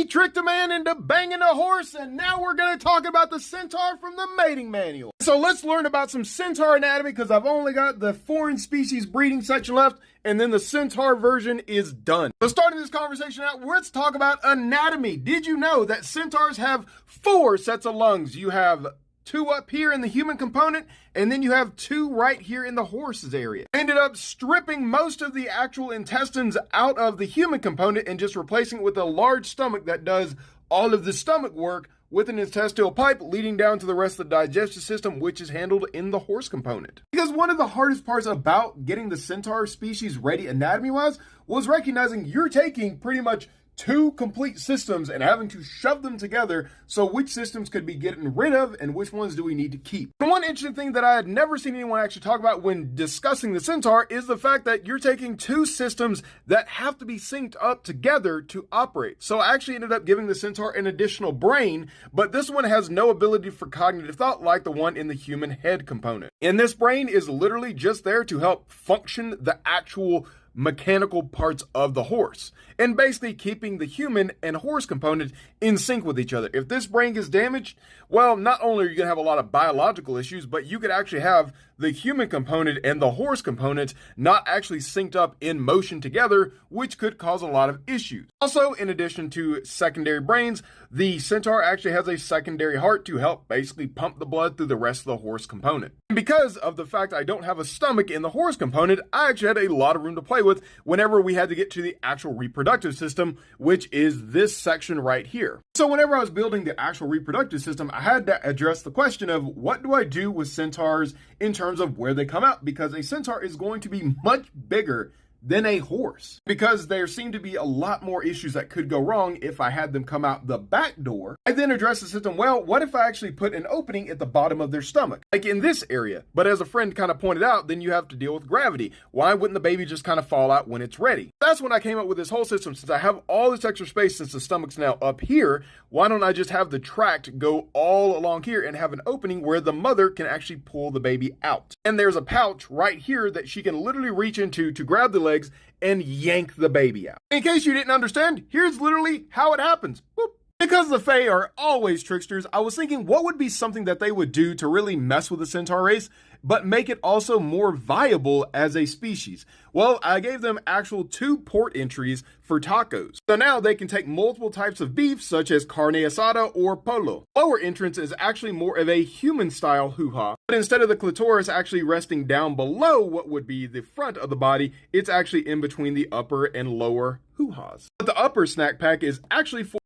tricked a man into banging a horse, and now we're going to talk about the centaur from the mating manual. So let's learn about some centaur anatomy, because I've only got the foreign species breeding section left, and then the centaur version is done. So starting this conversation out, let's talk about anatomy. Did you know that centaurs have 4 sets of lungs? You have 2 up here in the human component, and then you have 2 right here in the horse's area. I ended up stripping most of the actual intestines out of the human component and just replacing it with a large stomach that does all of the stomach work, with an intestinal pipe leading down to the rest of the digestive system, which is handled in the horse component. Because one of the hardest parts about getting the centaur species ready anatomy-wise was recognizing you're taking pretty much 2 complete systems and having to shove them together, so which systems could be getting rid of and which ones do we need to keep. And one interesting thing that I had never seen anyone actually talk about when discussing the centaur is the fact that you're taking 2 systems that have to be synced up together to operate. So I actually ended up giving the centaur an additional brain, but this one has no ability for cognitive thought like the one in the human head component. And this brain is literally just there to help function the actual mechanical parts of the horse, and basically keeping the human and horse component in sync with each other. If this brain gets damaged, well, not only are you going to have a lot of biological issues, but you could actually have the human component and the horse component not actually synced up in motion together, which could cause a lot of issues. Also, in addition to secondary brains, the centaur actually has a secondary heart to help basically pump the blood through the rest of the horse component. And because of the fact I don't have a stomach in the horse component, I actually had a lot of room to play with whenever we had to get to the actual reproductive system, which is this section right here. So whenever I was building the actual reproductive system, I had to address the question of what do I do with centaurs in terms of where they come out, because a centaur is going to be much bigger than a horse, because there seem to be a lot more issues that could go wrong if I had them come out the back door. I then addressed the system, well, what if I actually put an opening at the bottom of their stomach, like in this area? But as a friend kind of pointed out, then you have to deal with gravity. Why wouldn't the baby just kind of fall out when it's ready? That's when I came up with this whole system. Since I have all this extra space, since the stomach's now up here, why don't I just have the tract go all along here and have an opening where the mother can actually pull the baby out? And there's a pouch right here that she can literally reach into to grab the legs and yank the baby out. In case you didn't understand, here's literally how it happens. Boop. Because the Fae are always tricksters, I was thinking what would be something that they would do to really mess with the centaur race, but make it also more viable as a species. Well, I gave them actual 2 port entries for tacos. So now they can take multiple types of beef, such as carne asada or polo. Lower entrance is actually more of a human style hoo-ha, but instead of the clitoris actually resting down below what would be the front of the body, it's actually in between the upper and lower hoo-has. But the upper snack pack is actually for